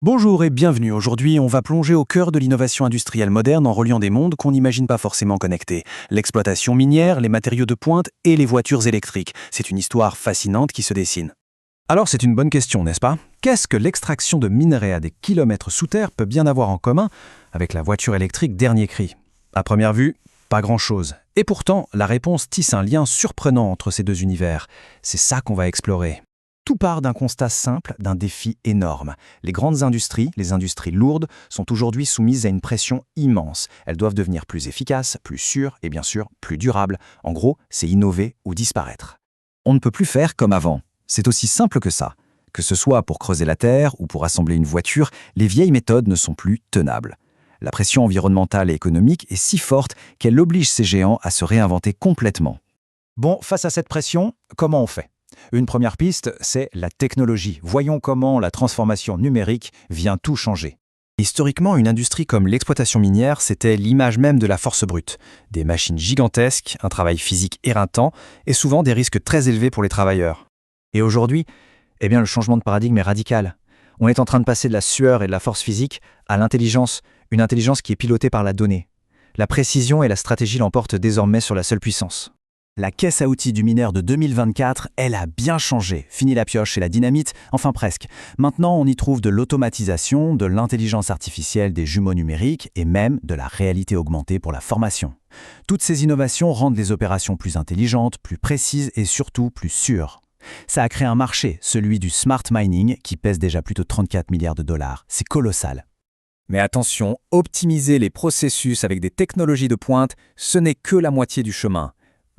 Bonjour et bienvenue. Aujourd'hui, on va plonger au cœur de l'innovation industrielle moderne en reliant des mondes qu'on n'imagine pas forcément connectés. L'exploitation minière, les matériaux de pointe et les voitures électriques. C'est une histoire fascinante qui se dessine. Alors c'est une bonne question, n'est-ce pas? Qu'est-ce que l'extraction de minerais à des kilomètres sous terre peut bien avoir en commun avec la voiture électrique dernier cri? À première vue, pas grand-chose. Et pourtant, la réponse tisse un lien surprenant entre ces deux univers. C'est ça qu'on va explorer. Tout part d'un constat simple, d'un défi énorme. Les grandes industries, les industries lourdes, sont aujourd'hui soumises à une pression immense. Elles doivent devenir plus efficaces, plus sûres et bien sûr plus durables. En gros, c'est innover ou disparaître. On ne peut plus faire comme avant. C'est aussi simple que ça. Que ce soit pour creuser la terre ou pour assembler une voiture, les vieilles méthodes ne sont plus tenables. La pression environnementale et économique est si forte qu'elle oblige ces géants à se réinventer complètement. Bon, face à cette pression, comment on fait ? Une première piste, c'est la technologie. Voyons comment la transformation numérique vient tout changer. Historiquement, une industrie comme l'exploitation minière, c'était l'image même de la force brute. Des machines gigantesques, un travail physique éreintant et souvent des risques très élevés pour les travailleurs. Et aujourd'hui, le changement de paradigme est radical. On est en train de passer de la sueur et de la force physique à l'intelligence, une intelligence qui est pilotée par la donnée. La précision et la stratégie l'emportent désormais sur la seule puissance. La caisse à outils du mineur de 2024, elle a bien changé. Fini la pioche et la dynamite, enfin presque. Maintenant, on y trouve de l'automatisation, de l'intelligence artificielle, des jumeaux numériques et même de la réalité augmentée pour la formation. Toutes ces innovations rendent les opérations plus intelligentes, plus précises et surtout plus sûres. Ça a créé un marché, celui du smart mining, qui pèse déjà plus de 34 milliards de dollars. C'est colossal. Mais attention, optimiser les processus avec des technologies de pointe, ce n'est que la moitié du chemin.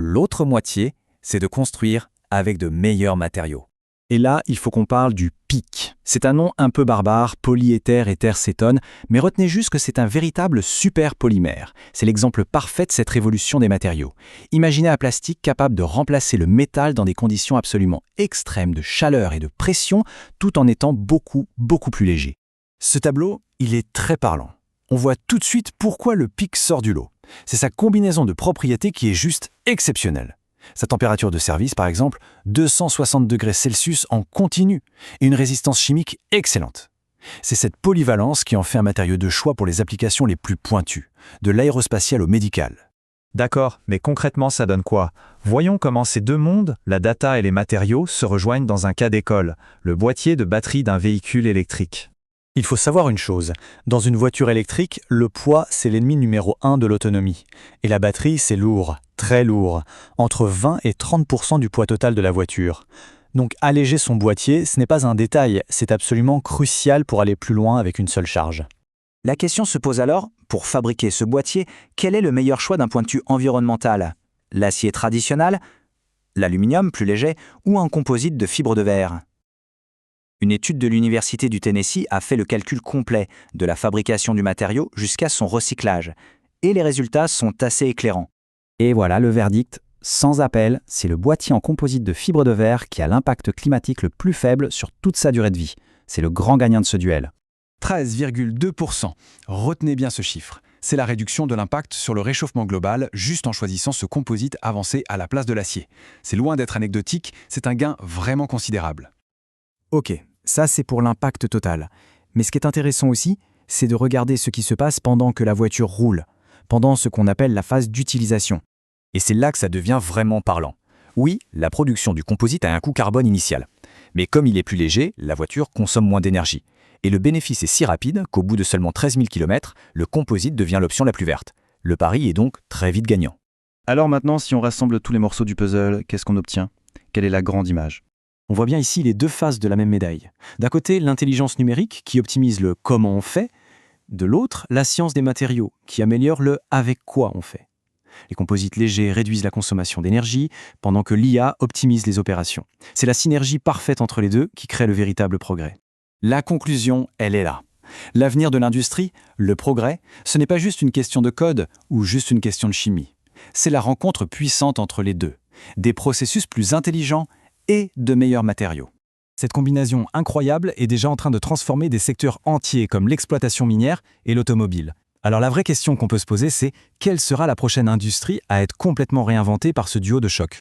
L'autre moitié, c'est de construire avec de meilleurs matériaux. Et là, il faut qu'on parle du PIC. C'est un nom un peu barbare, polyéther éther cétone, mais retenez juste que c'est un véritable superpolymère. C'est l'exemple parfait de cette révolution des matériaux. Imaginez un plastique capable de remplacer le métal dans des conditions absolument extrêmes de chaleur et de pression, tout en étant beaucoup plus léger. Ce tableau, il est très parlant. On voit tout de suite pourquoi le PIC sort du lot. C'est sa combinaison de propriétés qui est juste exceptionnelle. Sa température de service, par exemple, 260 degrés Celsius en continu, et une résistance chimique excellente. C'est cette polyvalence qui en fait un matériau de choix pour les applications les plus pointues, de l'aérospatial au médical. D'accord, mais concrètement ça donne quoi? Voyons comment ces deux mondes, la data et les matériaux, se rejoignent dans un cas d'école, le boîtier de batterie d'un véhicule électrique. Il faut savoir une chose, dans une voiture électrique, le poids c'est l'ennemi numéro 1 de l'autonomie. Et la batterie c'est lourd, très lourd, entre 20 et 30% du poids total de la voiture. Donc alléger son boîtier, ce n'est pas un détail, c'est absolument crucial pour aller plus loin avec une seule charge. La question se pose alors, pour fabriquer ce boîtier, quel est le meilleur choix d'un point de vue environnemental? L'acier traditionnel, l'aluminium plus léger ou un composite de fibre de verre? Une étude de l'Université du Tennessee a fait le calcul complet de la fabrication du matériau jusqu'à son recyclage. Et les résultats sont assez éclairants. Et voilà le verdict, sans appel, c'est le boîtier en composite de fibre de verre qui a l'impact climatique le plus faible sur toute sa durée de vie. C'est le grand gagnant de ce duel. 13,2%. Retenez bien ce chiffre. C'est la réduction de l'impact sur le réchauffement global juste en choisissant ce composite avancé à la place de l'acier. C'est loin d'être anecdotique, c'est un gain vraiment considérable. Ok. Ça, c'est pour l'impact total. Mais ce qui est intéressant aussi, c'est de regarder ce qui se passe pendant que la voiture roule, pendant ce qu'on appelle la phase d'utilisation. Et c'est là que ça devient vraiment parlant. Oui, la production du composite a un coût carbone initial. Mais comme il est plus léger, la voiture consomme moins d'énergie. Et le bénéfice est si rapide qu'au bout de seulement 13 000 km, le composite devient l'option la plus verte. Le pari est donc très vite gagnant. Alors maintenant, si on rassemble tous les morceaux du puzzle, qu'est-ce qu'on obtient? Quelle est la grande image? On voit bien ici les deux faces de la même médaille. D'un côté, l'intelligence numérique qui optimise le comment on fait, de l'autre, la science des matériaux qui améliore le avec quoi on fait. Les composites légers réduisent la consommation d'énergie, pendant que l'IA optimise les opérations. C'est la synergie parfaite entre les deux qui crée le véritable progrès. La conclusion, elle est là. L'avenir de l'industrie, le progrès, ce n'est pas juste une question de code ou juste une question de chimie. C'est la rencontre puissante entre les deux. Des processus plus intelligents et de meilleurs matériaux. Cette combinaison incroyable est déjà en train de transformer des secteurs entiers comme l'exploitation minière et l'automobile. Alors la vraie question qu'on peut se poser, c'est quelle sera la prochaine industrie à être complètement réinventée par ce duo de choc?